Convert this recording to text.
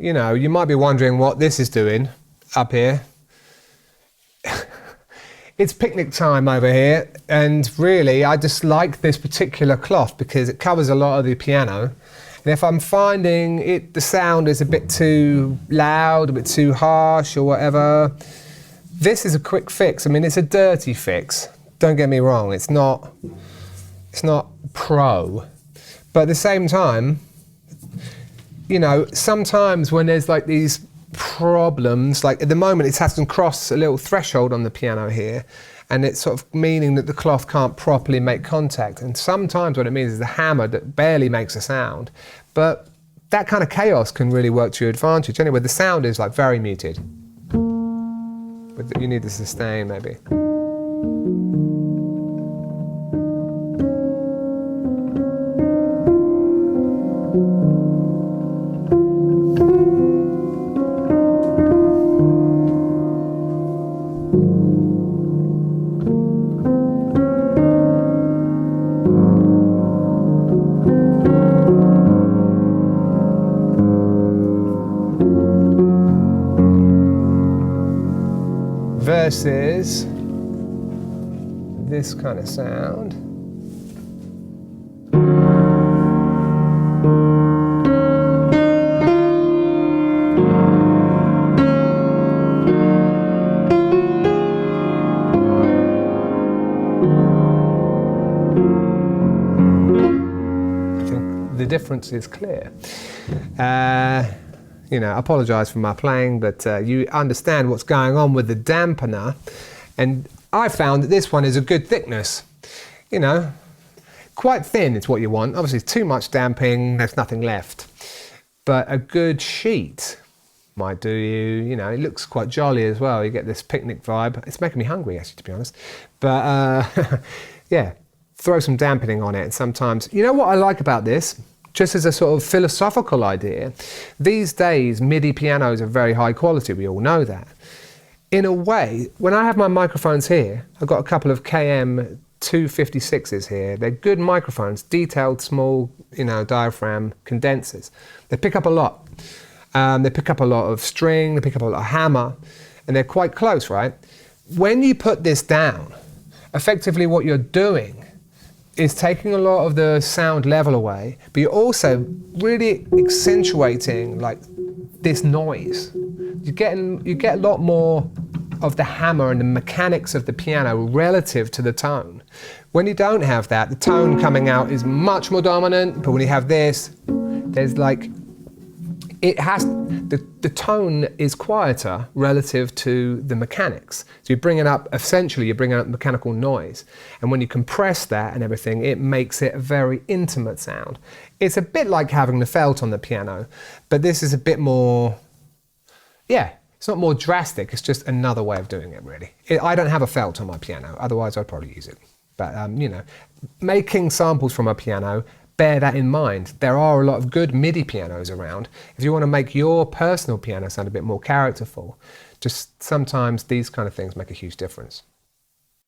you know, you might be wondering what this is doing up here. It's picnic time over here, and really I just like this particular cloth because it covers a lot of the piano. And if I'm finding the sound is a bit too loud, a bit too harsh or whatever, this is a quick fix. I mean, it's a dirty fix. Don't get me wrong, it's not pro. But at the same time, you know, sometimes when there's like these problems, like at the moment it hasn't crossed a little threshold on the piano here, and it's sort of meaning that the cloth can't properly make contact. And sometimes what it means is the hammer that barely makes a sound. But that kind of chaos can really work to your advantage. Anyway, the sound is like very muted. But you need the sustain maybe. Versus this kind of sound. I think the difference is clear. You know, I apologise for my playing, but you understand what's going on with the dampener. And I found that this one is a good thickness. You know, quite thin is what you want. Obviously, too much damping, there's nothing left. But a good sheet might do you. You know, it looks quite jolly as well. You get this picnic vibe. It's making me hungry, actually, to be honest. But yeah, throw some dampening on it. And sometimes, you know what I like about this? Just as a sort of philosophical idea, these days MIDI pianos are very high quality, we all know that. In a way, when I have my microphones here, I've got a couple of KM 256s here. They're good microphones, detailed, small, you know, diaphragm condensers. They pick up a lot. They pick up a lot of string, they pick up a lot of hammer, and they're quite close, right? When you put this down, effectively what you're doing is taking a lot of the sound level away, but you're also really accentuating like this noise. You get a lot more of the hammer and the mechanics of the piano relative to the tone. When you don't have that, the tone coming out is much more dominant, but when you have this, there's like, the tone is quieter relative to the mechanics. So you bring it up, essentially you're bringing up mechanical noise. And when you compress that and everything, it makes it a very intimate sound. It's a bit like having the felt on the piano, but this is a bit more, yeah, it's not more drastic, it's just another way of doing it really. I don't have a felt on my piano, otherwise I'd probably use it. But you know, making samples from a piano, bear that in mind. There are a lot of good MIDI pianos around. If you want to make your personal piano sound a bit more characterful, just sometimes these kind of things make a huge difference.